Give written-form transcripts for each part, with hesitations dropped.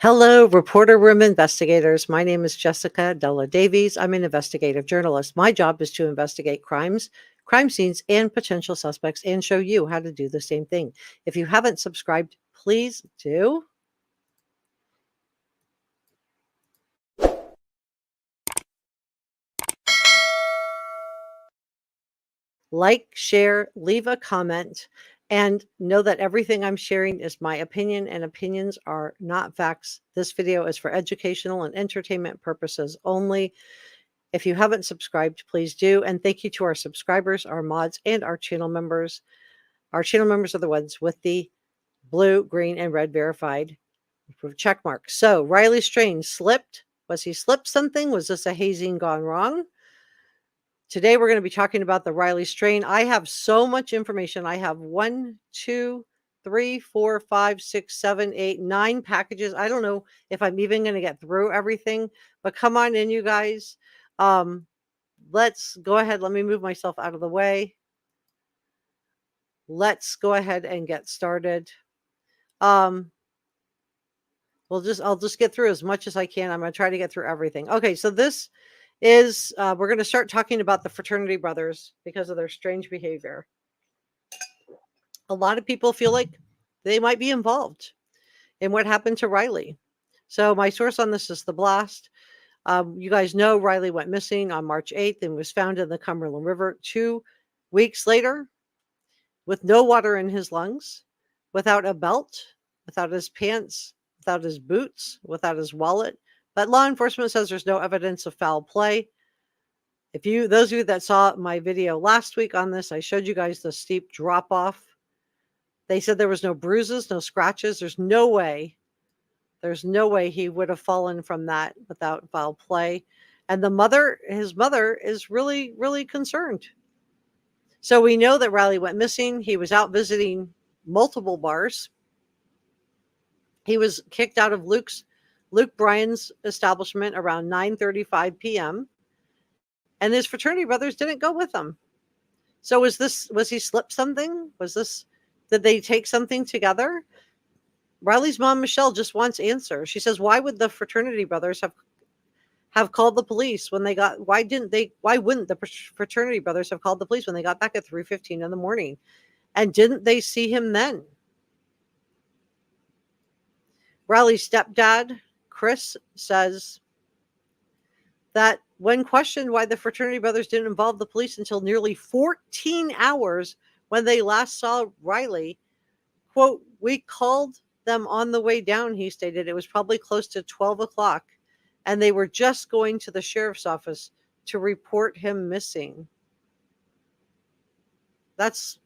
Hello, reporter room investigators. My name is Jessica Della Davies. I'm an investigative journalist. My job is to investigate crimes, crime scenes, and potential suspects and show you how to do the same thing. If you haven't subscribed, please do. Like, share, leave a comment, and know that everything I'm sharing is my opinion and opinions are not facts. This video is for educational and entertainment purposes only. If you haven't subscribed, please do. And thank you to our subscribers, our mods, and our channel members. Our channel members are the ones with the blue, green, and red verified check marks. So Riley Strange slipped. Was he slipped something? Was this a hazing gone wrong? Today we're going to be talking about the Riley strain. I have so much information. I have 1, 2, 3, 4, 5, 6, 7, 8, 9 packages. I don't know if I'm even going to get through everything, but come on in, you guys. Let's go ahead. Let me move myself out of the way. Let's go ahead and get started. I'll just get through as much as I can. I'm going to try to get through everything. Okay, so this is we're going to start talking about the fraternity brothers because of their strange behavior. A lot of people feel like they might be involved in what happened to Riley. So my source on this is The Blast. You guys know Riley went missing on March 8th and was found in the Cumberland River 2 weeks later with no water in his lungs, without a belt, without his pants, without his boots, without his wallet. But law enforcement says there's no evidence of foul play. Those of you that saw my video last week on this, I showed you guys the steep drop off. They said there was no bruises, no scratches. There's no way he would have fallen from that without foul play. And his mother is really, really concerned. So we know that Riley went missing. He was out visiting multiple bars. He was kicked out of Luke Bryan's establishment around 9:35 p.m. And his fraternity brothers didn't go with him. So was he slipped something? Did they take something together? Riley's mom, Michelle, just wants answers. She says, why would the fraternity brothers have called the police when why wouldn't the fraternity brothers have called the police when they got back at 3:15 in the morning? And didn't they see him then? Riley's stepdad, Chris, says that when questioned why the fraternity brothers didn't involve the police until nearly 14 hours when they last saw Riley, quote, we called them on the way down, he stated. It was probably close to 12 o'clock, and they were just going to the sheriff's office to report him missing. That's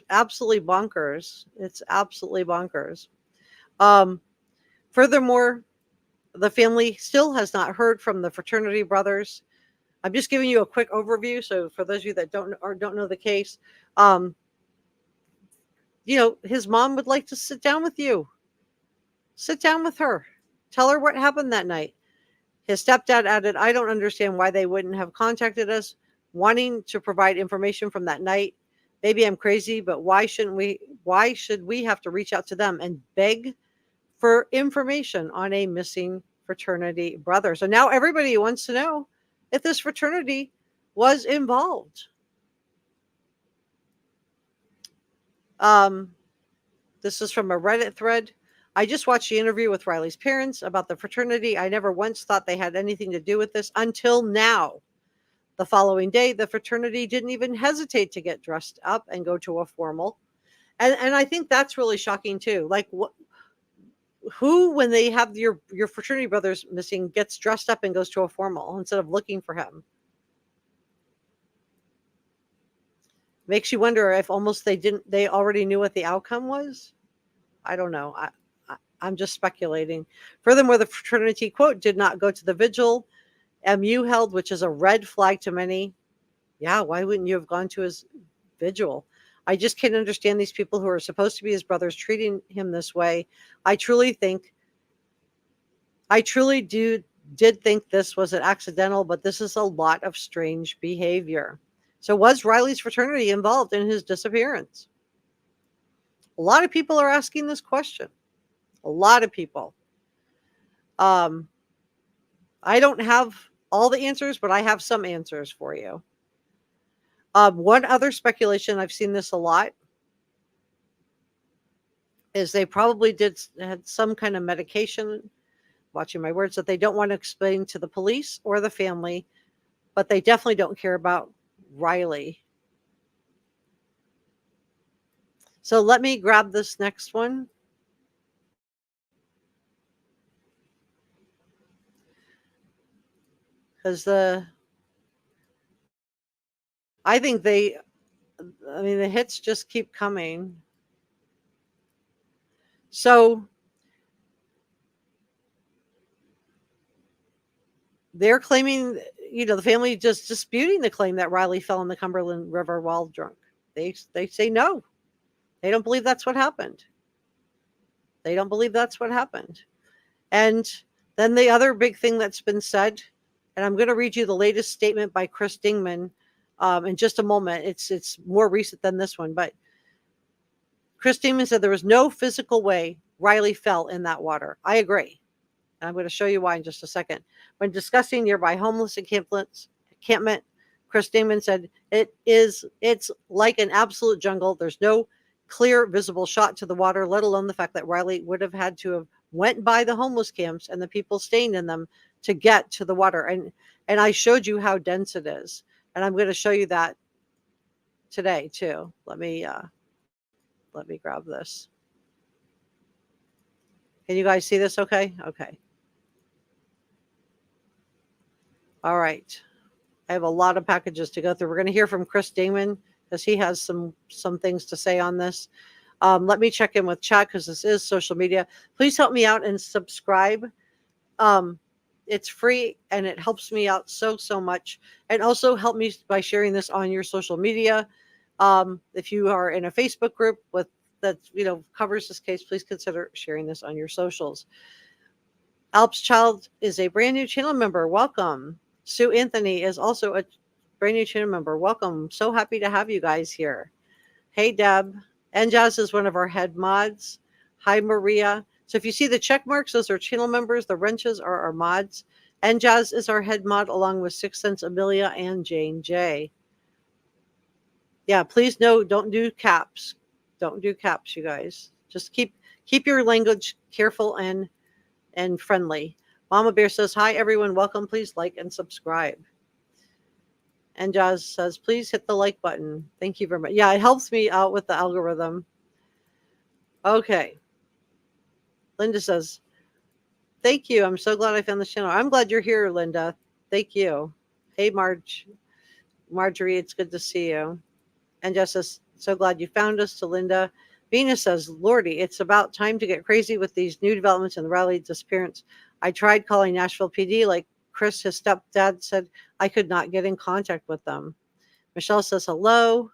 absolutely bonkers. It's absolutely bonkers. Furthermore, the family still has not heard from the fraternity brothers. I'm just giving you a quick overview. So for those of you that don't know the case, his mom would like to sit down with you. Sit down with her. Tell her what happened that night. His stepdad added, I don't understand why they wouldn't have contacted us wanting to provide information from that night. Maybe I'm crazy, but why should we have to reach out to them and beg for information on a missing fraternity brother? So now everybody wants to know if this fraternity was involved. This is from a Reddit thread. I just watched the interview with Riley's parents about the fraternity. I never once thought they had anything to do with this until now. The following day, the fraternity didn't even hesitate to get dressed up and go to a formal. And I think that's really shocking too. Like, who, when they have your fraternity brothers missing, gets dressed up and goes to a formal instead of looking for him? Makes you wonder if almost they already knew what the outcome was. I don't know. I'm just speculating. Furthermore, the fraternity, quote, did not go to the vigil MU held, which is a red flag to many. Yeah, why wouldn't you have gone to his vigil? I just can't understand these people who are supposed to be his brothers treating him this way. I truly did think this was an accidental, but this is a lot of strange behavior. So was Riley's fraternity involved in his disappearance? A lot of people are asking this question. A lot of people. I don't have all the answers, but I have some answers for you. One other speculation, I've seen this a lot, is they probably had some kind of medication, watching my words, that they don't want to explain to the police or the family, but they definitely don't care about Riley. So let me grab this next one. Because I think the hits just keep coming. So they're claiming, the family just disputing the claim that Riley fell in the Cumberland River while drunk. They say no. They don't believe that's what happened. They don't believe that's what happened. And then the other big thing that's been said, and I'm going to read you the latest statement by Chris Dingman in just a moment. It's more recent than this one, but Chris Dingman said there was no physical way Riley fell in that water. I agree. And I'm going to show you why in just a second. When discussing nearby homeless encampment, Chris Dingman said it's like an absolute jungle. There's no clear visible shot to the water, let alone the fact that Riley would have had to have went by the homeless camps and the people staying in them to get to the water. And I showed you how dense it is. And I'm going to show you that today too. Let me grab this. Can you guys see this okay? Okay. All right. I have a lot of packages to go through. We're going to hear from Chris Dingman because he has some things to say on this. Let me check in with chat because this is social media. Please help me out and subscribe. It's free and it helps me out so much. And also help me by sharing this on your social media. If you are in a Facebook group that covers this case, please consider sharing this on your socials. Alp's Child is a brand new channel member. Welcome. Sue Anthony is also a brand new channel member. Welcome. So happy to have you guys here. Hey, Deb. Njaz is one of our head mods. Hi, Maria. So if you see the check marks, those are channel members. The wrenches are our mods. Njaz is our head mod along with Sixth Sense Amelia and Jane J. Yeah, please don't do caps. Don't do caps, you guys. Just keep your language careful and friendly. Mama Bear says, hi, everyone. Welcome. Please like and subscribe. And Jazz says, please hit the like button. Thank you very much. Yeah, it helps me out with the algorithm. Okay. Linda says, thank you. I'm so glad I found the channel. I'm glad you're here, Linda. Thank you. Hey, Marjorie, it's good to see you. And Jess says, so glad you found us. To Linda. Venus says, Lordy, it's about time to get crazy with these new developments in the Riley disappearance. I tried calling Nashville PD like Chris, his stepdad, said I could not get in contact with them. Michelle says, hello.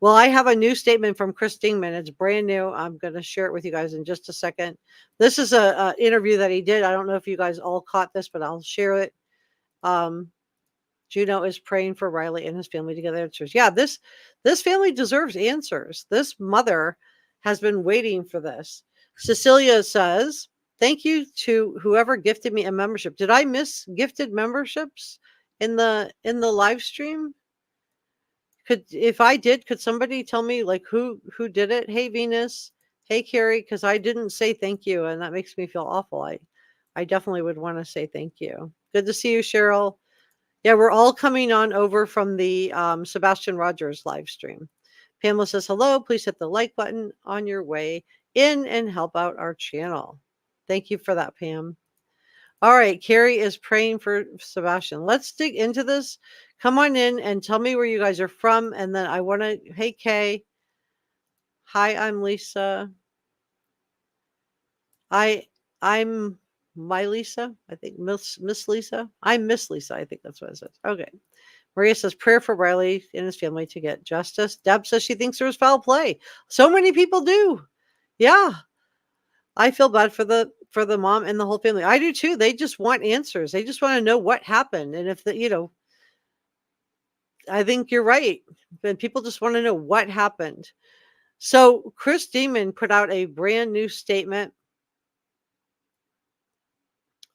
Well, I have a new statement from Chris Dingman. It's brand new. I'm going to share it with you guys in just a second. This is a interview that he did. I don't know if you guys all caught this, but I'll share it. Juno is praying for Riley and his family to get answers. Yeah, this family deserves answers. This mother has been waiting for this. Cecilia says, thank you to whoever gifted me a membership. Did I miss gifted memberships in the live stream? If I did, could somebody tell me like who did it? Hey, Venus. Hey, Carrie, because I didn't say thank you, and that makes me feel awful. I definitely would want to say thank you. Good to see you, Cheryl. Yeah, we're all coming on over from the Sebastian Rogers live stream. Pamela says, hello, please hit the like button on your way in and help out our channel. Thank you for that, Pam. All right, Carrie is praying for Sebastian. Let's dig into this. Come on in and tell me where you guys are from. And then I want to, hey, Kay. Hi, I'm Lisa. I'm my Lisa. I think Miss Lisa. I'm Miss Lisa. I think that's what it says. Okay. Maria says, prayer for Riley and his family to get justice. Deb says she thinks there was foul play. So many people do. Yeah. I feel bad for the mom and the whole family. I do too. They just want answers. They just want to know what happened. And if I think you're right. And people just want to know what happened. So Chris Dingman put out a brand new statement.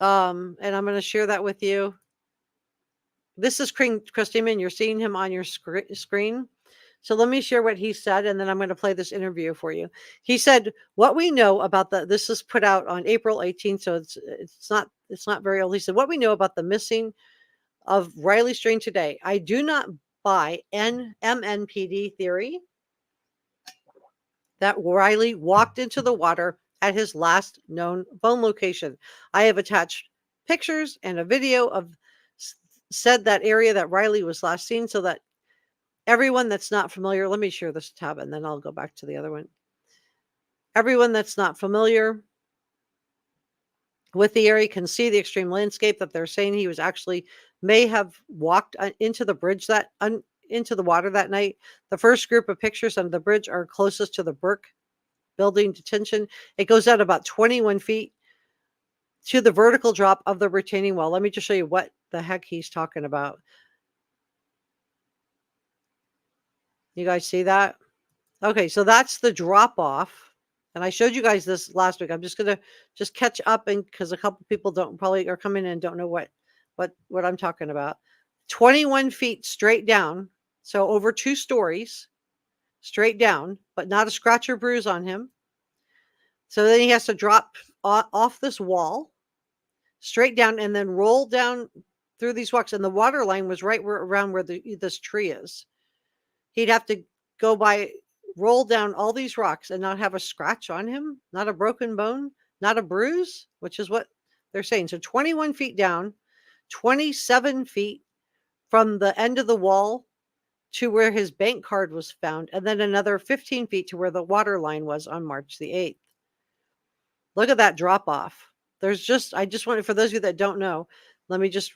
And I'm going to share that with you. This is Chris Demon. You're seeing him on your screen. So let me share what he said, and then I'm going to play this interview for you. He said, "What we know about this is put out on April 18th, so it's not very old." He said, "What we know about the missing of Riley Strain today, I do not buy MNPD theory that Riley walked into the water at his last known phone location. I have attached pictures and a video of said that area that Riley was last seen, so that everyone that's not familiar, let me share this tab and then I'll go back to the other one. Everyone that's not familiar with the area can see the extreme landscape that they're saying he was actually may have walked into the bridge into the water that night. The first group of pictures on the bridge are closest to the Burke building detention. It goes out about 21 feet to the vertical drop of the retaining wall. Let me just show you what the heck he's talking about. You guys see that? Okay, so that's the drop off. And I showed you guys this last week. I'm just going to catch up, and because a couple people probably are coming in and don't know what I'm talking about. 21 feet straight down. So over 2 stories straight down, but not a scratch or bruise on him. So then he has to drop off this wall straight down and then roll down through these rocks. And the water line was right around where this tree is. He'd have to go roll down all these rocks and not have a scratch on him, not a broken bone, not a bruise, which is what they're saying. So 21 feet down, 27 feet from the end of the wall to where his bank card was found, and then another 15 feet to where the water line was on March the 8th. Look at that drop off. I just wanted, for those of you that don't know, let me just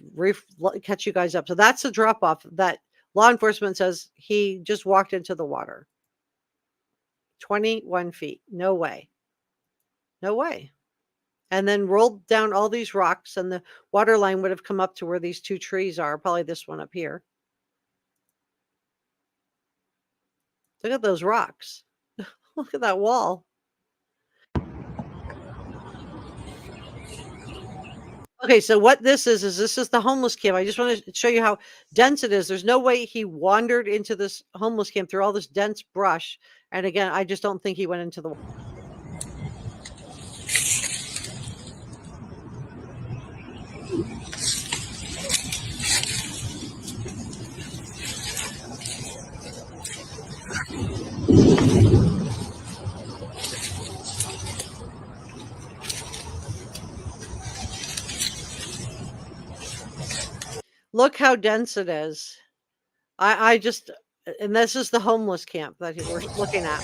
catch you guys up. So that's a drop off that law enforcement says he just walked into the water. 21 feet. No way. No way. And then rolled down all these rocks, and the water line would have come up to where these 2 trees are, probably this one up here. Look at those rocks. Look at that wall. Okay, so what this is this is the homeless camp. I just want to show you how dense it is. There's no way he wandered into this homeless camp through all this dense brush. And again, I just don't think he went into the. Look how dense it is. I just, and this is the homeless camp that we're looking at.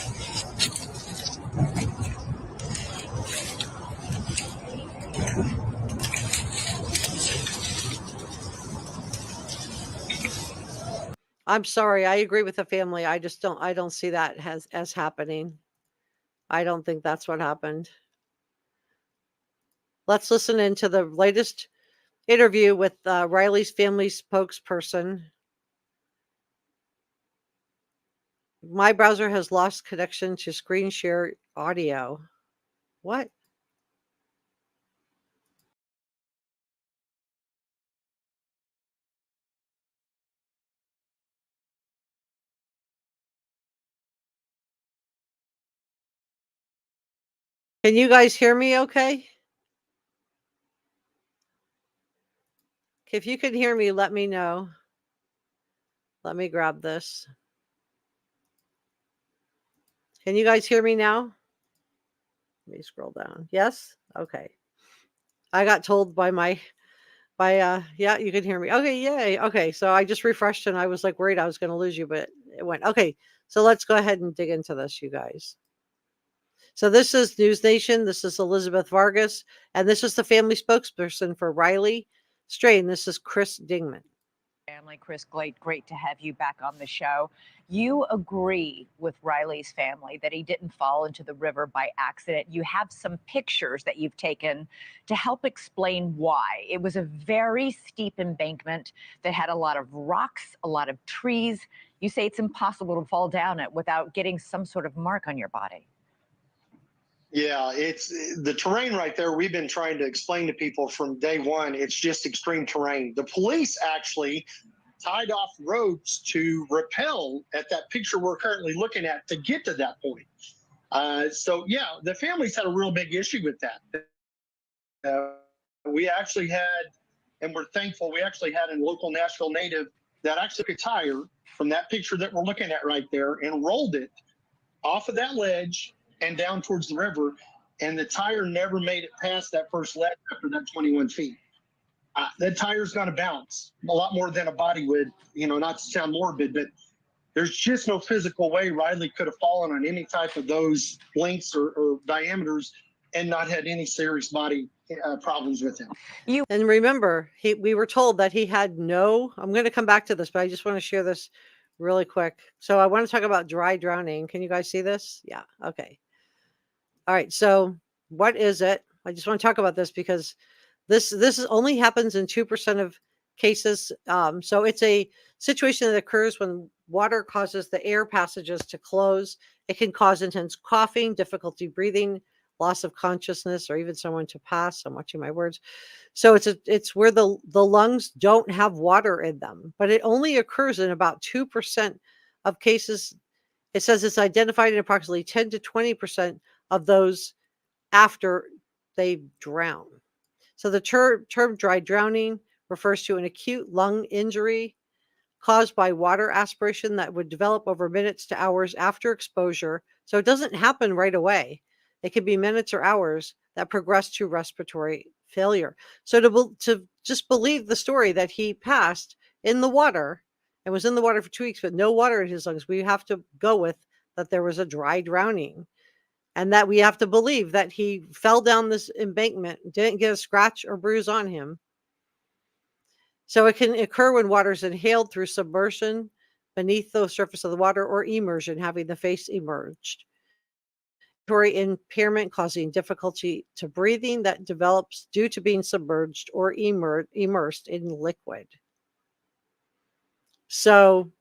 I'm sorry. I agree with the family. I don't see that as happening. I don't think that's what happened. Let's listen into the latest interview with Riley's family spokesperson. My browser has lost connection to screen share audio. What? Can you guys hear me okay? If you can hear me, let me know. Let me grab this. Can you guys hear me now? Let me scroll down. Yes? Okay. I got told by yeah, you can hear me. Okay, yay. Okay, so I just refreshed and I was like worried I was going to lose you, but it went. Okay, so let's go ahead and dig into this, you guys. So this is News Nation. This is Elizabeth Vargas, and this is the family spokesperson for Riley Strain. This is Chris Dingman. Family, Chris, great to have you back on the show. You agree with Riley's family that he didn't fall into the river by accident. You have some pictures that you've taken to help explain why. It was a very steep embankment that had a lot of rocks, a lot of trees. You say it's impossible to fall down it without getting some sort of mark on your body. Yeah, it's the terrain right there. We've been trying to explain to people from day one. It's just extreme terrain. The police actually tied off ropes to rappel at that picture we're currently looking at to get to that point. So, yeah, the families had a real big issue with that. We actually had, and we're thankful, we actually had a local Nashville native that actually took a tire from that picture that we're looking at right there and rolled it off of that ledge and down towards the river. And the tire never made it past that first ledge after that 21 feet. That tire's going to bounce a lot more than a body would, you know, not to sound morbid, but there's just no physical way Riley could have fallen on any type of those lengths or diameters and not had any serious body problems with him. And remember, we were told that he had no, I'm going to come back to this, but I just want to share this really quick. So I want to talk about dry drowning. Can you guys see this? Yeah. Okay. All right. So what is it? I just want to talk about this because this only happens in 2% of cases. So it's a situation that occurs when water causes the air passages to close. It can cause intense coughing, difficulty breathing, loss of consciousness, or even someone to pass. I'm watching my words. So it's where the lungs don't have water in them, but it only occurs in about 2% of cases. It says it's identified in approximately 10 to 20% of those after they drown. So the term dry drowning refers to an acute lung injury caused by water aspiration that would develop over minutes to hours after exposure. So it doesn't happen right away. It could be minutes or hours that progress to respiratory failure. So to just believe the story that he passed in the water and was in the water for 2 weeks with no water in his lungs, we have to go with that there was a dry drowning. And that we have to believe that he fell down this embankment, didn't get a scratch or bruise on him. So it can occur when water is inhaled through submersion beneath the surface of the water or immersion, having the face emerged. Respiratory impairment causing difficulty to breathing that develops due to being submerged or immersed in liquid. So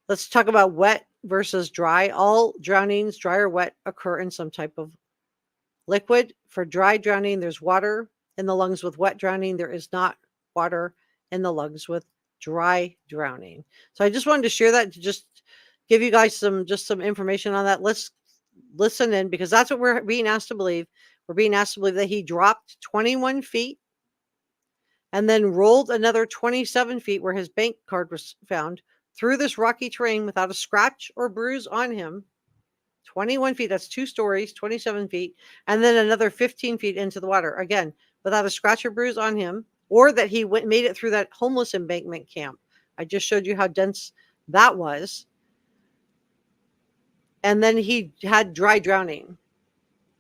let's talk about wet versus dry. All drownings, dry or wet, occur in some type of liquid. For dry drowning, there's water in the lungs. With wet drowning, there is not water in the lungs with dry drowning. So I just wanted to share that to just give you guys some information on that. Let's listen in because that's what we're being asked to believe. We're being asked to believe that he dropped 21 feet and then rolled another 27 feet where his bank card was found through this rocky terrain without a scratch or bruise on him. 21 feet, that's 2 stories, 27 feet, and then another 15 feet into the water. Again, without a scratch or bruise on him, or that he made it through that homeless embankment camp. I just showed you how dense that was. And then he had dry drowning,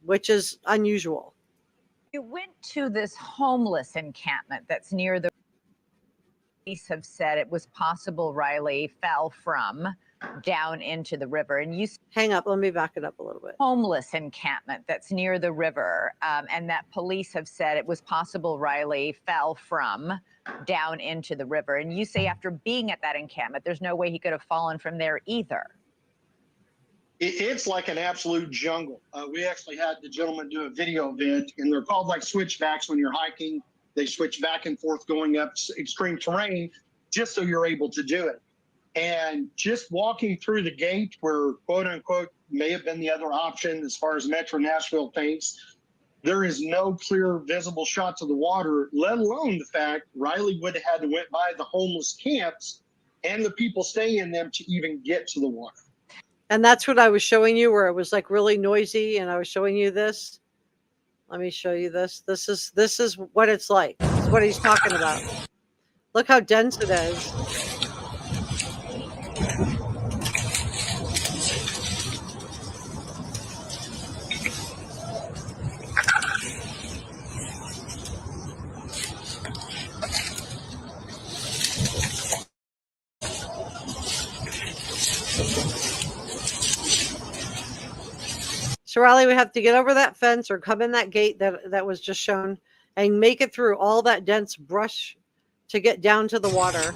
which is unusual. You went to this homeless encampment that's near the police have said it was possible Riley fell from down into the river. And you hang up, let me back it up a little bit. Homeless encampment that's near the river, and that police have said it was possible Riley fell from down into the river. And you say after being at that encampment, there's no way he could have fallen from there either. It's like an absolute jungle. We actually had the gentleman do a video of it, and they're called like switchbacks when you're hiking. They switch back and forth going up extreme terrain just so you're able to do it. And just walking through the gate where, quote unquote, may have been the other option as far as Metro Nashville thinks, there is no clear visible shots of the water, let alone the fact Riley would have had to went by the homeless camps and the people staying in them to even get to the water. And that's what I was showing you where it was like really noisy. And I was showing you this. Let me show you this. This is what it's like. This is what he's talking about. Look how dense it is. So Riley would have to get over that fence or come in that gate that was just shown and make it through all that dense brush to get down to the water.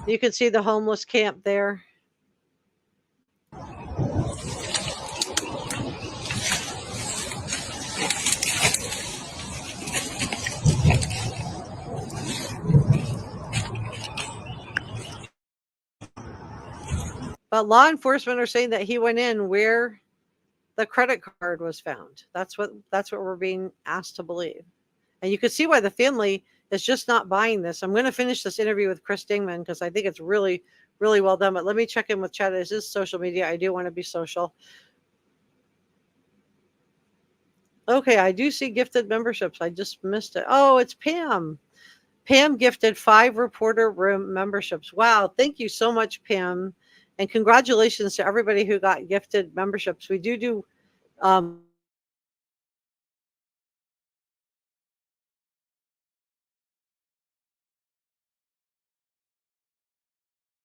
You can see the homeless camp there. But law enforcement are saying that he went in where the credit card was found. That's what we're being asked to believe. And you can see why the family is just not buying this. I'm going to finish this interview with Chris Dingman because I think it's really, really well done. But let me check in with chat. This is social media. I do want to be social. Okay, I do see gifted memberships. I just missed it. Oh, it's Pam. Pam gifted 5 reporter room memberships. Wow, thank you so much, Pam. And congratulations to everybody who got gifted memberships. We do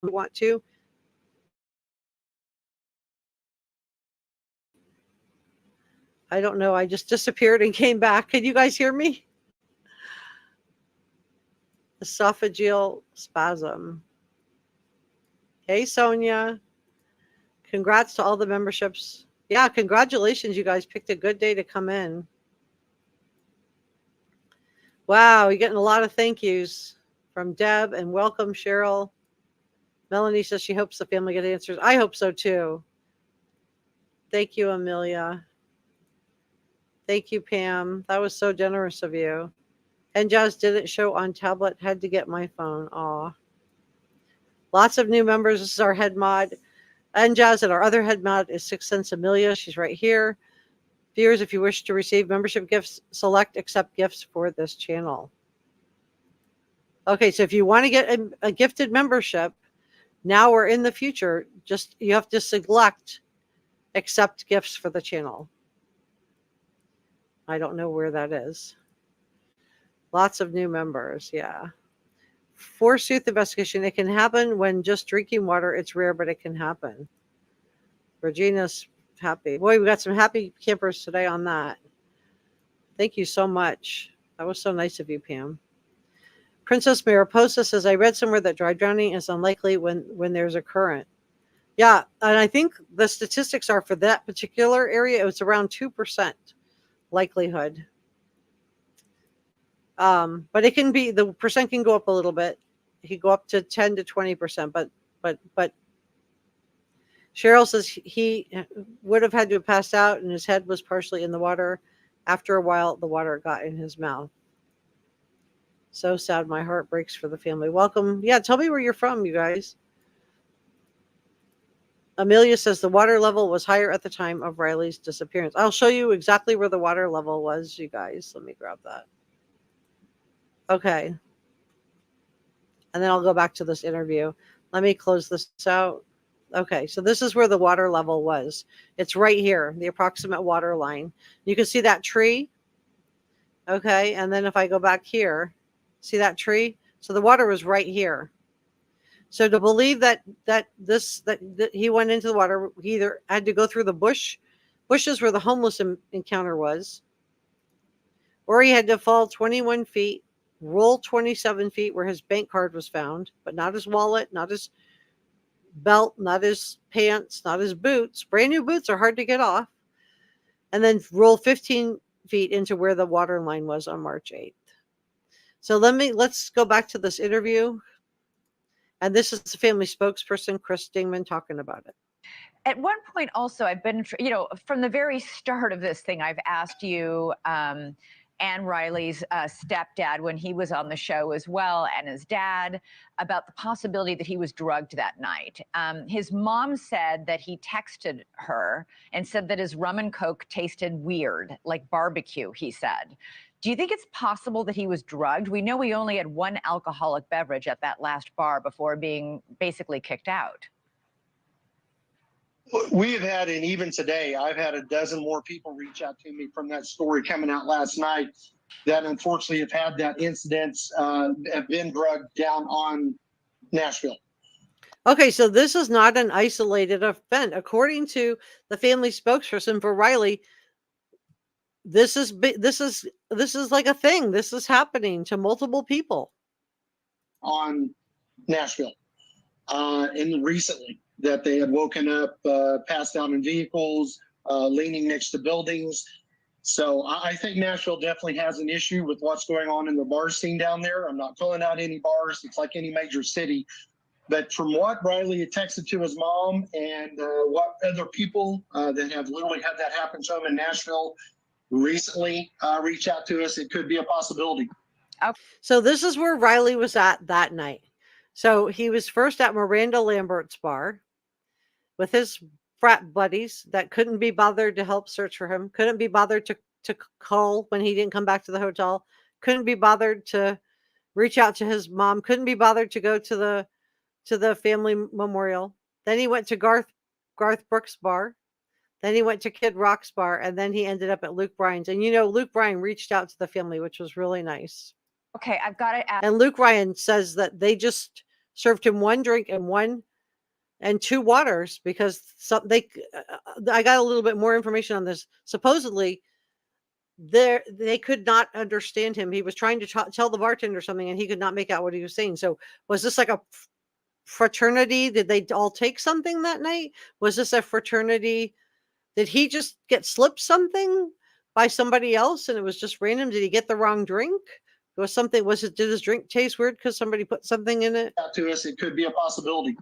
we want to. I don't know. I just disappeared and came back. Can you guys hear me? Esophageal spasm. Hey, Sonia. Congrats to all the memberships. Yeah, congratulations. You guys picked a good day to come in. Wow, you're getting a lot of thank yous from Deb, and welcome, Cheryl. Melanie says she hopes the family get answers. I hope so too. Thank you, Amelia. Thank you, Pam. That was so generous of you. And Jazz didn't show on tablet. Had to get my phone. Aw. Lots of new members. This is our head mod. And Jazz, and our other head mod is 6 Cents Amelia. She's right here. Viewers, if you wish to receive membership gifts, select accept gifts for this channel. Okay, so if you want to get a gifted membership, now or in the future, just you have to select accept gifts for the channel. I don't know where that is. Lots of new members, yeah. Forsooth investigation. It can happen when just drinking water. It's rare, but it can happen. Regina's happy. Boy, we got some happy campers today on that. Thank you so much. That was so nice of you, Pam. Princess Mariposa says, I read somewhere that dry drowning is unlikely when there's a current. Yeah, and I think the statistics are for that particular area, it was around 2% likelihood. But it can be, the percent can go up a little bit. It can go up to 10 to 20%. But Cheryl says he would have had to have passed out and his head was partially in the water. After a while, the water got in his mouth. So sad. My heart breaks for the family. Welcome. Yeah, tell me where you're from, you guys. Amelia says the water level was higher at the time of Riley's disappearance. I'll show you exactly where the water level was, you guys. Let me grab that. Okay. And then I'll go back to this interview. Let me close this out. Okay, so this is where the water level was. It's right here, the approximate water line. You can see that tree. Okay, and then if I go back here, see that tree? So the water was right here. So to believe that he went into the water, he either had to go through the bushes where the homeless encounter was, or he had to fall 21 feet, roll 27 feet where his bank card was found, but not his wallet, not his belt, not his pants, not his boots. Brand new boots are hard to get off. And then roll 15 feet into where the water line was on March 8th. So let's go back to this interview. And this is the family spokesperson, Chris Dingman, talking about it. At one point also, I've been, from the very start of this thing, I've asked you, and Riley's stepdad, when he was on the show as well, and his dad, about the possibility that he was drugged that night. His mom said that he texted her and said that his rum and coke tasted weird, like barbecue, he said. Do you think it's possible that he was drugged? We know he only had one alcoholic beverage at that last bar before being basically kicked out. We have had, and even today, I've had a dozen more people reach out to me from that story coming out last night that unfortunately have had that incident, have been drugged down on Nashville. Okay, so this is not an isolated event. According to the family spokesperson for Riley, this is like a thing. This is happening to multiple people on Nashville. and recently that they had woken up, passed out in vehicles, leaning next to buildings. So I think Nashville definitely has an issue with what's going on in the bar scene down there. I'm not calling out any bars. It's like any major city. But from what Riley had texted to his mom and what other people that have literally had that happen to them in Nashville recently reach out to us, it could be a possibility. So this is where Riley was at that night. So he was first at Miranda Lambert's bar with his frat buddies that couldn't be bothered to help search for him, couldn't be bothered to call when he didn't come back to the hotel, couldn't be bothered to reach out to his mom, couldn't be bothered to go to the family memorial. Then he went to Garth Brooks' bar. Then he went to Kid Rock's bar, and then he ended up at Luke Bryan's. And Luke Bryan reached out to the family, which was really nice. Okay, I've got to ask. And Luke Bryan says that they just served him one drink and two waters because I got a little bit more information on this. Supposedly, they could not understand him. He was trying to tell the bartender something, and he could not make out what he was saying. So, was this like a fraternity? Did they all take something that night? Was this a fraternity? Did he just get slipped something by somebody else, and it was just random? Did he get the wrong drink? Did his drink taste weird because somebody put something in it? To us, it could be a possibility.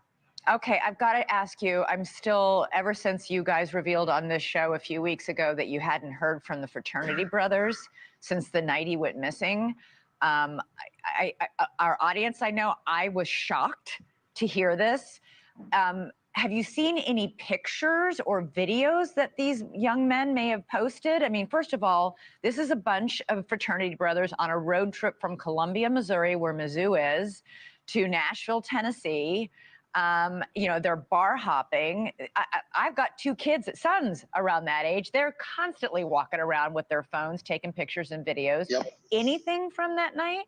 Okay, I've got to ask you, I'm still, ever since you guys revealed on this show a few weeks ago that you hadn't heard from the fraternity brothers since the night he went missing, our audience, I know, I was shocked to hear this. Have you seen any pictures or videos that these young men may have posted? I mean, first of all, this is a bunch of fraternity brothers on a road trip from Columbia, Missouri, where Mizzou is, to Nashville, Tennessee. They're bar hopping. I've got two sons around that age. They're constantly walking around with their phones, taking pictures and videos. Yep. Anything from that night?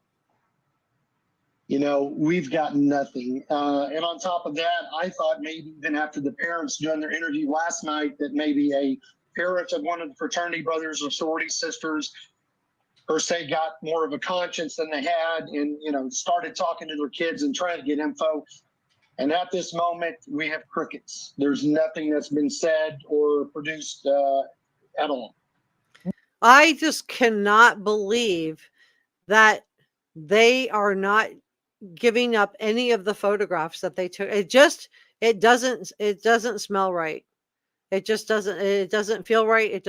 We've gotten nothing. And on top of that, I thought maybe even after the parents doing their interview last night that maybe a parent of one of the fraternity brothers or sorority sisters per se got more of a conscience than they had and, started talking to their kids and trying to get info. And at this moment, we have crickets. There's nothing that's been said or produced at all. I just cannot believe that they are not giving up any of the photographs that they took. It doesn't smell right. It doesn't feel right.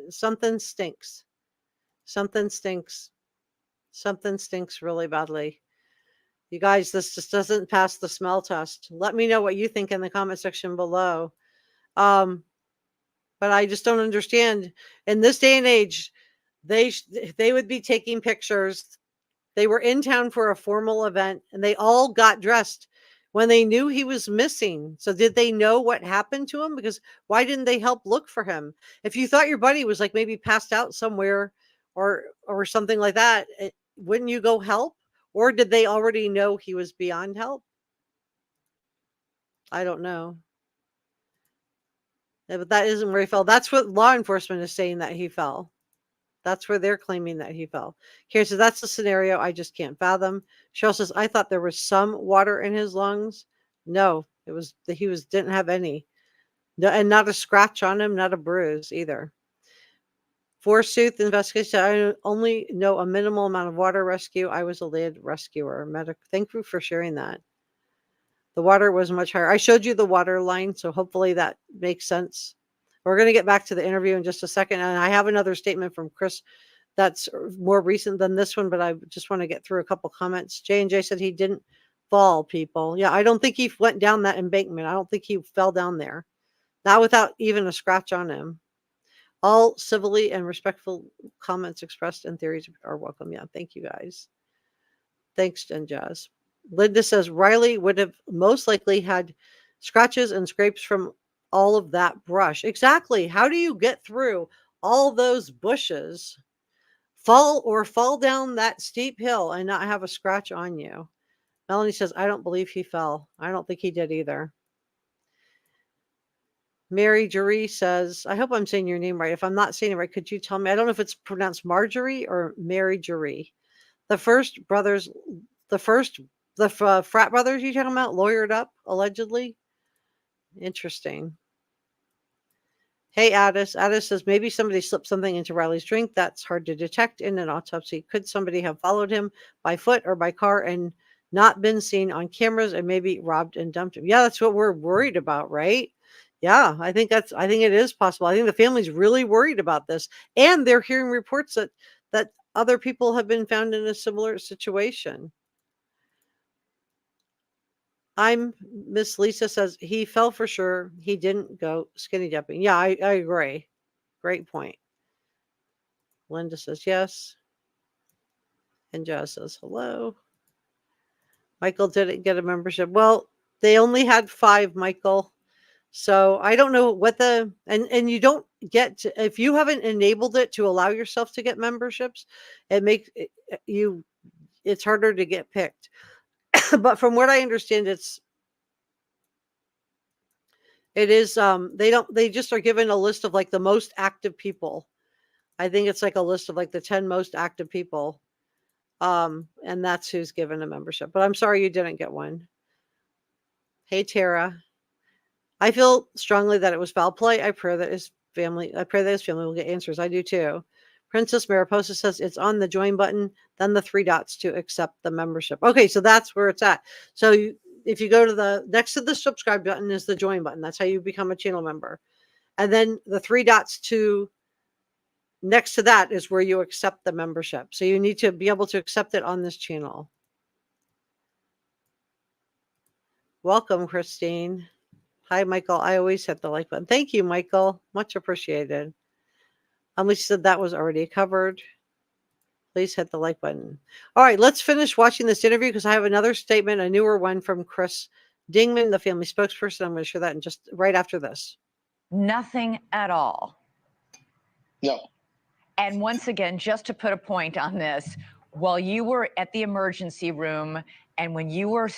Something stinks. Something stinks really badly. You guys, this just doesn't pass the smell test. Let me know what you think in the comment section below. But I just don't understand. In this day and age, they would be taking pictures. They were in town for a formal event, and they all got dressed when they knew he was missing. So did they know what happened to him? Because why didn't they help look for him? If you thought your buddy was like maybe passed out somewhere or something like that, wouldn't you go help? Or did they already know he was beyond help? I don't know. Yeah, but that isn't where he fell. That's what law enforcement is saying, that he fell. That's where they're claiming that he fell. Karen says, that's a scenario I just can't fathom. Cheryl says, I thought there was some water in his lungs. No, he didn't have any. No, and not a scratch on him, not a bruise either. Forsooth investigation, I only know a minimal amount of water rescue. I was a lead rescuer. Thank you for sharing that. The water was much higher. I showed you the water line, so hopefully that makes sense. We're going to get back to the interview in just a second. And I have another statement from Chris that's more recent than this one, but I just want to get through a couple comments. J&J said he didn't fall, people. Yeah, I don't think he went down that embankment. I don't think he fell down there. Not without even a scratch on him. All civilly and respectful comments expressed and theories are welcome. Yeah, thank you guys. Thanks, Jen Jazz. Linda says Riley would have most likely had scratches and scrapes from all of that brush. Exactly. How do you get through all those bushes, fall down that steep hill and not have a scratch on you? Melanie says, I don't believe he fell. I don't think he did either. Mary Jury says, I hope I'm saying your name right. If I'm not saying it right, could you tell me? I don't know if it's pronounced Marjorie or Mary Jury. The first the frat brothers you talking about, lawyered up, allegedly? Interesting. Hey, Addis. Addis says maybe somebody slipped something into Riley's drink. That's hard to detect in an autopsy. Could somebody have followed him by foot or by car and not been seen on cameras and maybe robbed and dumped him? Yeah, that's what we're worried about, right? Yeah, I think it is possible. I think the family's really worried about this. And they're hearing reports that other people have been found in a similar situation. Miss Lisa says he fell for sure. He didn't go skinny dipping. Yeah, I agree. Great point. Linda says yes. And Jazz says hello. Michael didn't get a membership. Well, they only had 5, Michael. So I don't know what and you don't get to, if you haven't enabled it to allow yourself to get memberships, it makes it's harder to get picked. But from what I understand, it is they just are given a list of like the most active people. I think it's like a list of like the 10 most active people. And that's who's given a membership. But I'm sorry you didn't get one. Hey Tara. I feel strongly that it was foul play. I pray that his family will get answers. I do too. Princess Mariposa says it's on the join button, then the 3 dots to accept the membership. Okay, so that's where it's at. So if you go to the next to the subscribe button is the join button. That's how you become a channel member. And then the 3 dots next to that is where you accept the membership. So you need to be able to accept it on this channel. Welcome, Christine. Hi, Michael. I always hit the like button. Thank you, Michael. Much appreciated. We said that was already covered. Please hit the like button. All right, let's finish watching this interview because I have another statement, a newer one from Chris Dingman, the family spokesperson. I'm going to share that in just right after this. Nothing at all. No. And once again, just to put a point on this, while you were at the emergency room and when you were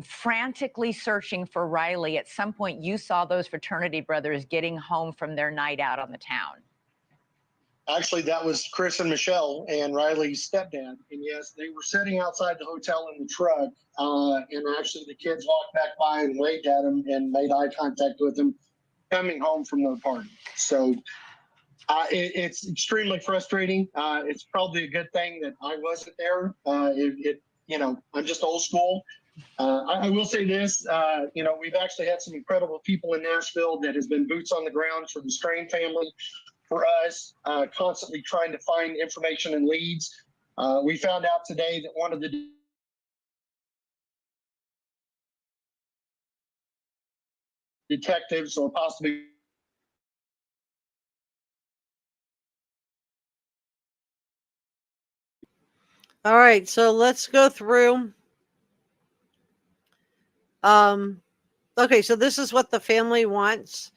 frantically searching for Riley, at some point you saw those fraternity brothers getting home from their night out on the town. Actually, that was Chris and Michelle and Riley's stepdad. And yes, they were sitting outside the hotel in the truck. And actually, the kids walked back by and waved at him and made eye contact with him coming home from their party. So it's extremely frustrating. It's probably a good thing that I wasn't there. I'm just old school. I will say this, we've actually had some incredible people in Nashville that has been boots on the ground for the Strain family, for us, constantly trying to find information and leads. We found out today that one of the detectives, or possibly all right, so let's go through. Okay, so this is what the family wants.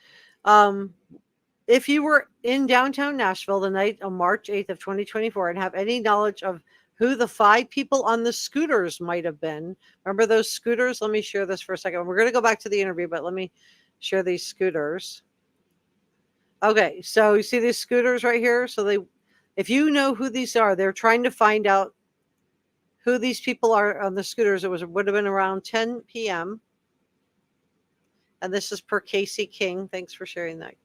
If you were in downtown Nashville the night of March 8th of 2024 and have any knowledge of who the 5 people on the scooters might have been, remember those scooters? Let me share this for a second. We're going to go back to the interview, but let me share these scooters. Okay, so you see these scooters right here? So if you know who these are, they're trying to find out who these people are on the scooters. It would have been around 10 p.m. And this is per Casey King. Thanks for sharing that.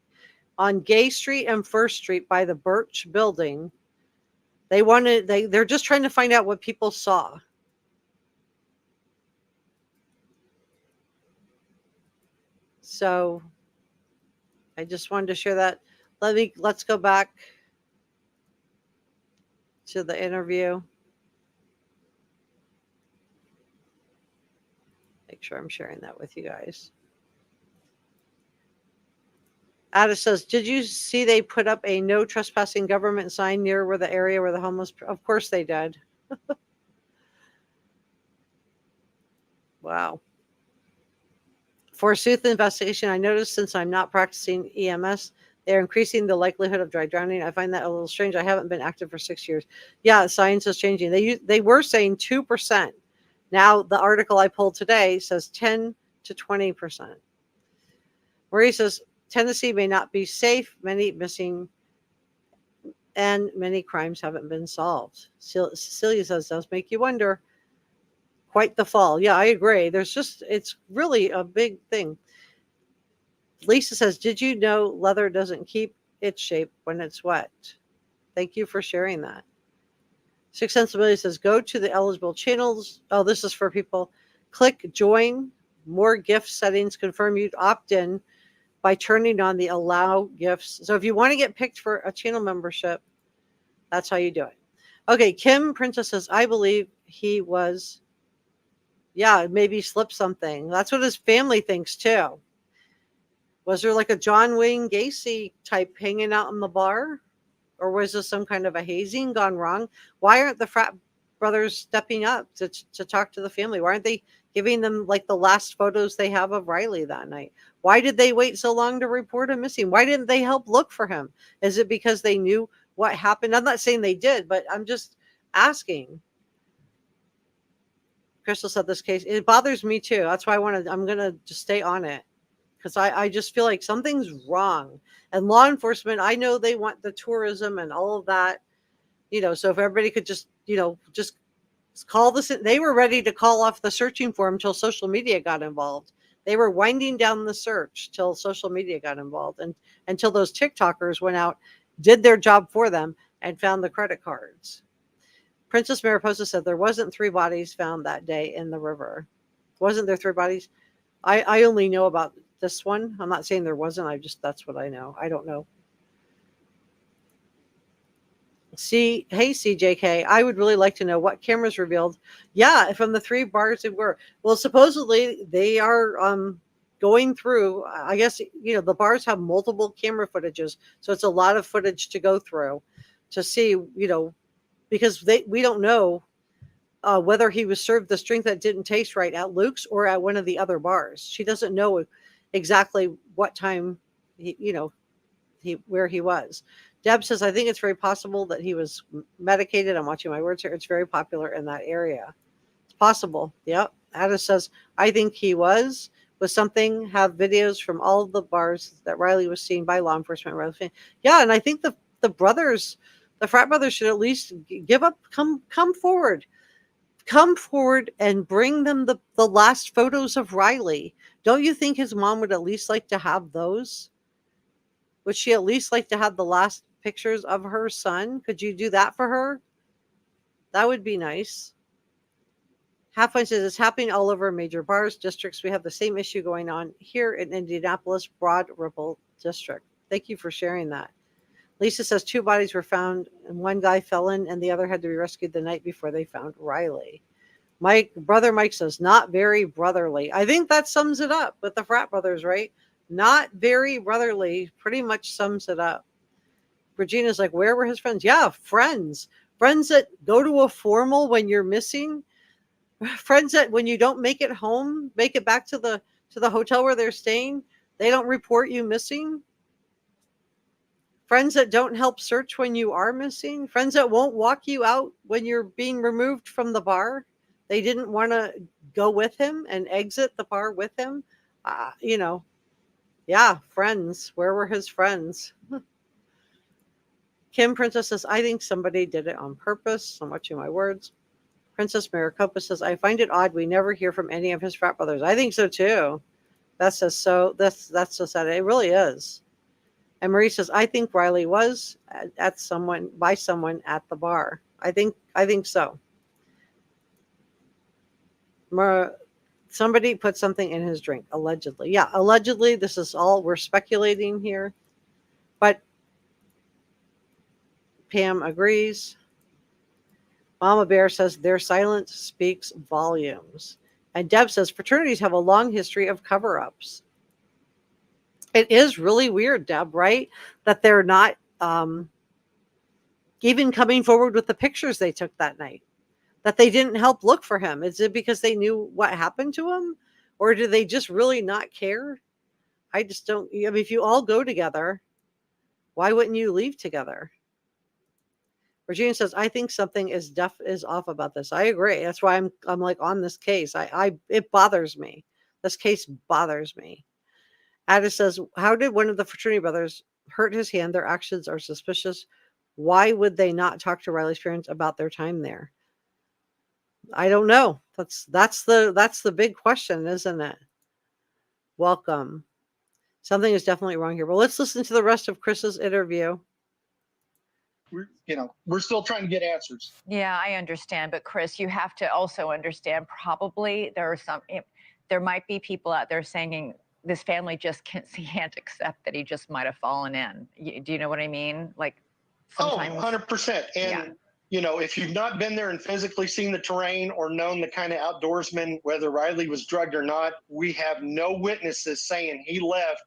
On Gay Street and First Street by the Birch Building. They're just trying to find out what people saw. So I just wanted to share that. Let's go back to the interview. Make sure I'm sharing that with you guys. Ada says, did you see they put up a no trespassing government sign near where the area where the homeless? Of course they did. Wow. Forsooth investigation, I noticed since I'm not practicing EMS, they're increasing the likelihood of dry drowning. I find that a little strange. I haven't been active for 6 years. Yeah, science is changing. They were saying 2%. Now the article I pulled today says 10 to 20%. Marie says, Tennessee may not be safe. Many missing and many crimes haven't been solved. Cecilia says, does make you wonder. Quite the fall. Yeah, I agree. It's really a big thing. Lisa says, did you know leather doesn't keep its shape when it's wet? Thank you for sharing that. Six Sensibility says, go to the eligible channels. Oh, this is for people. Click join, more gift settings, confirm you'd opt in by turning on the allow gifts. So if you want to get picked for a channel membership, that's how you do it. Okay, Kim Princess says, I believe he was, yeah, maybe slipped something. That's what his family thinks too. Was there like a John Wayne Gacy type hanging out in the bar? Or was this some kind of a hazing gone wrong? Why aren't the frat brothers stepping up to talk to the family? Why aren't they giving them like the last photos they have of Riley that night? Why did they wait so long to report him missing? Why didn't they help look for him? Is it because they knew what happened? I'm not saying they did, but I'm just asking. Crystal said this case, it bothers me too. That's why I'm going to just stay on it. Because I just feel like something's wrong. And law enforcement, I know they want the tourism and all of that, so if everybody could just call this, they were ready to call off the searching for him until social media got involved. They were winding down the search till social media got involved and until those TikTokers went out, did their job for them and found the credit cards. Princess Mariposa said there wasn't 3 bodies found that day in the river. Wasn't there 3 bodies? I only know about this one. I'm not saying there wasn't. That's what I know. I don't know. Hey CJK, I would really like to know what cameras revealed. Yeah, from the 3 bars they were. Well, supposedly they are going through. I guess the bars have multiple camera footages, so it's a lot of footage to go through to see. Because we don't know whether he was served this drink that didn't taste right at Luke's or at one of the other bars. She doesn't know exactly what time where he was. Deb says, I think it's very possible that he was medicated. I'm watching my words here. It's very popular in that area. It's possible. Yep. Ada says, I think he was something, have videos from all of the bars that Riley was seen by law enforcement. Yeah. And I think the frat brothers should at least give up, come forward and bring them the last photos of Riley. Don't you think his mom would at least like to have those? Would she at least like to have the last pictures of her son? Could you do that for her? That would be nice. Halfway says it's happening all over major bars districts. We have the same issue going on here in Indianapolis, Broad Ripple District. Thank you for sharing that. Lisa says 2 bodies were found and 1 guy fell in and the other had to be rescued the night before they found Riley. Mike says not very brotherly. I think that sums it up with the frat brothers, right? Not very brotherly pretty much sums it up. Regina's like, where were his friends? Yeah, friends that go to a formal when you're missing, friends that when you don't make it home, make it back to the hotel where they're staying, they don't report you missing. Friends that don't help search when you are missing. Friends that won't walk you out when you're being removed from the bar. They didn't want to go with him and exit the bar with him. Yeah, friends. Where were his friends? Kim Princess says, I think somebody did it on purpose. I'm watching my words. Princess Maricopa says, I find it odd we never hear from any of his frat brothers. I think so too. That's so sad. It really is. And Marie says, I think Riley was by someone at the bar. I think so. Somebody put something in his drink, allegedly. Yeah, allegedly. This is all, we're speculating here. But Pam agrees. Mama Bear says their silence speaks volumes. And Deb says fraternities have a long history of cover-ups. It is really weird, Deb, right? That they're not even coming forward with the pictures they took that night. That they didn't help look for him. Is it because they knew what happened to him? Or do they just really not care? I just don't. I mean, if you all go together, why wouldn't you leave together? Regina says, I think something is off about this. I agree. That's why I'm like on this case. It bothers me. This case bothers me. Ada says, how did one of the fraternity brothers hurt his hand? Their actions are suspicious. Why would they not talk to Riley's parents about their time there? I don't know. That's the big question, isn't it? Welcome. Something is definitely wrong here. Well, let's listen to the rest of Chris's interview. We're still trying to get answers. Yeah, I understand. But Chris, you have to also understand, probably there might be people out there saying this family just can't accept that he just might have fallen in. Do you know what I mean? Like sometimes. 100%. And, if you've not been there and physically seen the terrain or known the kind of outdoorsman, whether Riley was drugged or not, we have no witnesses saying he left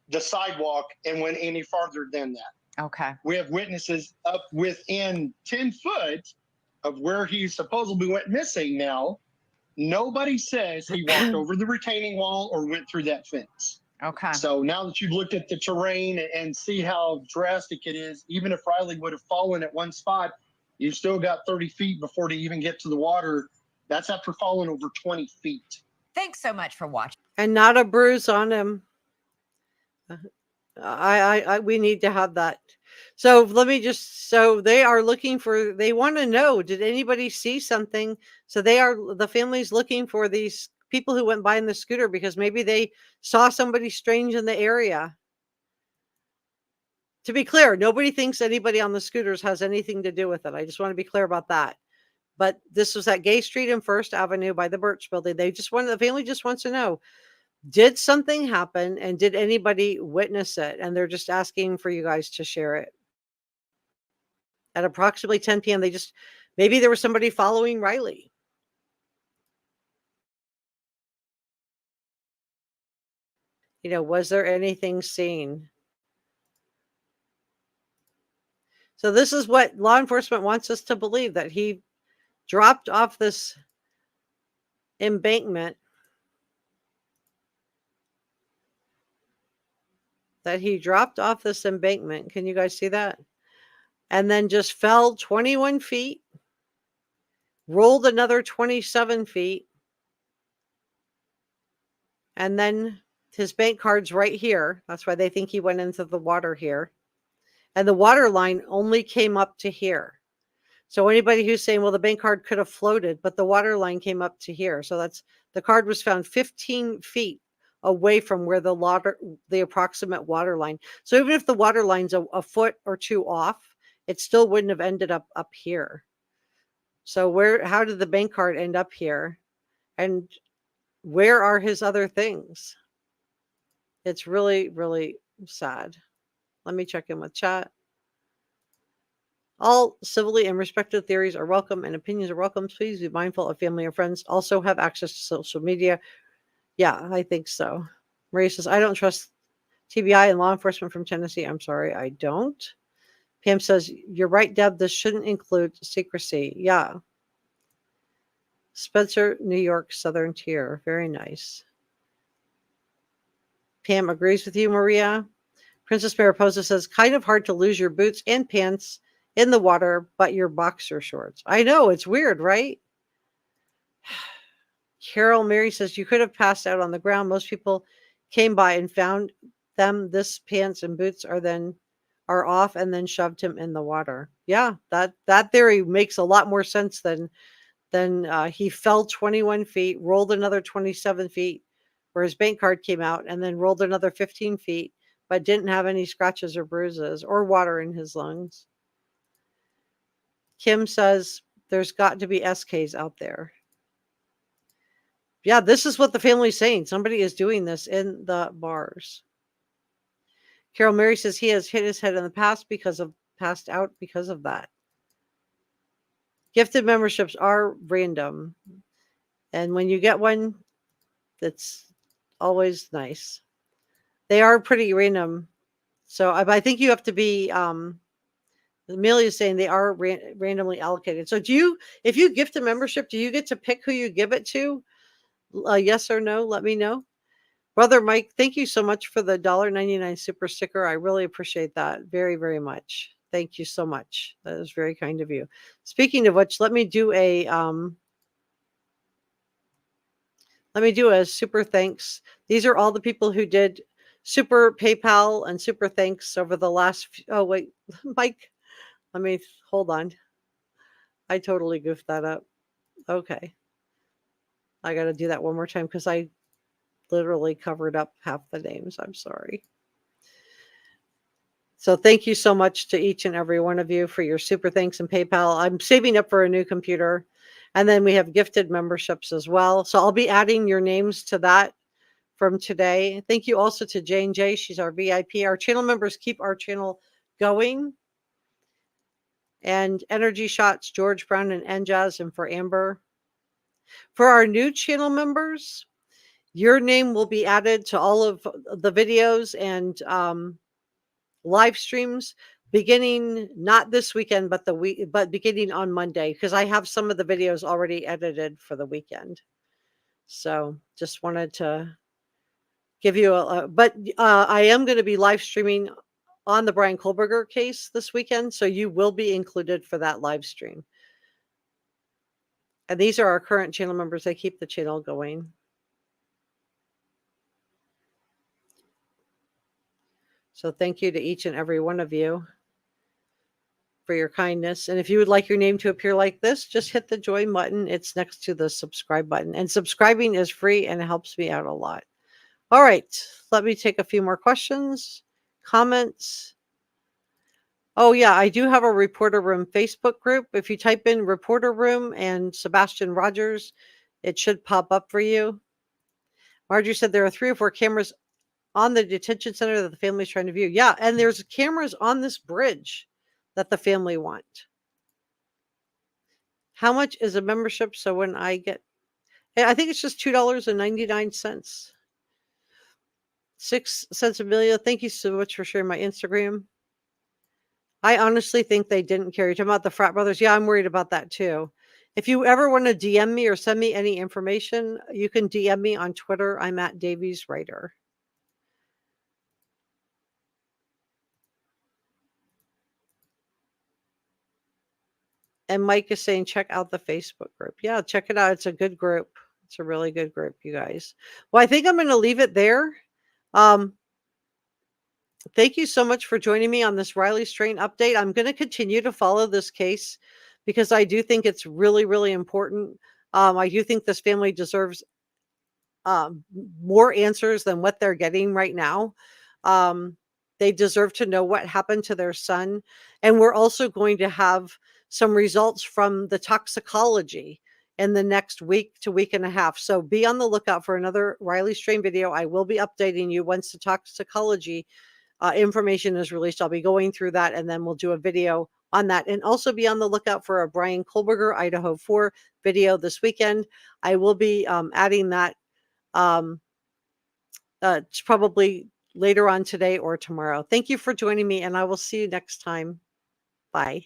the sidewalk and went any farther than that. Okay. We have witnesses up within 10 foot of where he supposedly went missing now. Nobody says he walked over the retaining wall or went through that fence. Okay. So now that you've looked at the terrain and see how drastic it is, even if Riley would have fallen at one spot, you've still got 30 feet before to even get to the water. That's after falling over 20 feet. Thanks so much for watching. And not a bruise on him. We need to have that. So they are looking for, they want to know, did anybody see something? So the family's looking for these people who went by in the scooter because maybe they saw somebody strange in the area. To be clear, nobody thinks anybody on the scooters has anything to do with it. I just want to be clear about that. But this was at Gay Street and First Avenue by the Birch Building. The family just wants to know, did something happen and did anybody witness it? And they're just asking for you guys to share it. At approximately 10 p.m., maybe there was somebody following Riley. Was there anything seen? So this is what law enforcement wants us to believe, that he dropped off this embankment. Can you guys see that? And then just fell 21 feet, rolled another 27 feet. And then his bank card's right here. That's why they think he went into the water here. And the water line only came up to here. So anybody who's saying, well, the bank card could have floated, but the water line came up to here. So the card was found 15 feet away from where the approximate water line. So even if the water line's a foot or two off, it still wouldn't have ended up here. So how did the bank card end up here? And where are his other things? It's really, really sad. Let me check in with chat. All civilly and respected theories are welcome and opinions are welcome. Please be mindful of family and friends also have access to social media. Yeah, I think so. Maria says, I don't trust TBI and law enforcement from Tennessee. I'm sorry, I don't. Pam says, you're right, Deb. This shouldn't include secrecy. Yeah. Spencer, New York, Southern Tier. Very nice. Pam agrees with you, Maria. Princess Mariposa says, kind of hard to lose your boots and pants in the water, but your boxer shorts. I know, it's weird, right? Carol Mary says, you could have passed out on the ground. Most people came by and found them. This pants and boots are off and then shoved him in the water. Yeah, that theory makes a lot more sense than he fell 21 feet, rolled another 27 feet where his bank card came out, and then rolled another 15 feet, but didn't have any scratches or bruises or water in his lungs. Kim says, there's got to be SKs out there. Yeah, this is what the family's saying. Somebody is doing this in the bars. Carol Mary says he has hit his head in the past passed out because of that. Gifted memberships are random. And when you get one, that's always nice. They are pretty random. So I think you have to be, Amelia is saying they are randomly allocated. So if you gift a membership, do you get to pick who you give it to? Yes or no? Let me know. Brother Mike, thank you so much for the $1.99 super sticker. I really appreciate that very, very much. Thank you so much. That is very kind of you. Speaking of which, let me do a super thanks. These are all the people who did super PayPal and super thanks over the last. Oh wait, Mike, hold on. I totally goofed that up. Okay. I got to do that one more time because I literally covered up half the names. I'm sorry. So thank you so much to each and every one of you for your super thanks and PayPal. I'm saving up for a new computer. And then we have gifted memberships as well. So I'll be adding your names to that from today. Thank you also to Jane J. She's our VIP. Our channel members keep our channel going. And Energy Shots, George Brown and Njaz, and for Amber. For our new channel members, your name will be added to all of the videos and live streams beginning not this weekend, but beginning on Monday, because I have some of the videos already edited for the weekend. So just wanted to give you but I am going to be live streaming on the Brian Kohlberger case this weekend, so you will be included for that live stream. And these are our current channel members. They keep the channel going. So thank you to each and every one of you for your kindness. And if you would like your name to appear like this, just hit the join button. It's next to the subscribe button. And subscribing is free and it helps me out a lot. All right, let me take a few more questions, comments. Oh yeah, I do have a Reporter Room Facebook group. If you type in Reporter Room and Sebastian Rogers, it should pop up for you. Marjorie said there are 3 or 4 cameras on the detention center that the family is trying to view. Yeah, and there's cameras on this bridge that the family want. How much is a membership? So when I get, I think it's just $2.99. 6 cents Amelia. Thank you so much for sharing my Instagram. I honestly think they didn't care. You're talking about the frat brothers. Yeah, I'm worried about that too. If you ever want to DM me or send me any information, you can DM me on Twitter. I'm at Davies Writer. And Mike is saying, check out the Facebook group. Yeah, check it out. It's a good group. It's a really good group, you guys. Well, I think I'm going to leave it there. Thank you so much for joining me on this Riley Strain update. I'm going to continue to follow this case because I do think it's really, really important. I do think this family deserves more answers than what they're getting right now. They deserve to know what happened to their son. And we're also going to have some results from the toxicology in the next week to week and a half. So be on the lookout for another Riley Strain video. I will be updating you once the toxicology information is released. I'll be going through that and then we'll do a video on that. And also be on the lookout for a Brian Kohlberger Idaho 4 video this weekend. I will be adding that probably later on today or tomorrow. Thank you for joining me, and I will see you next time. Bye.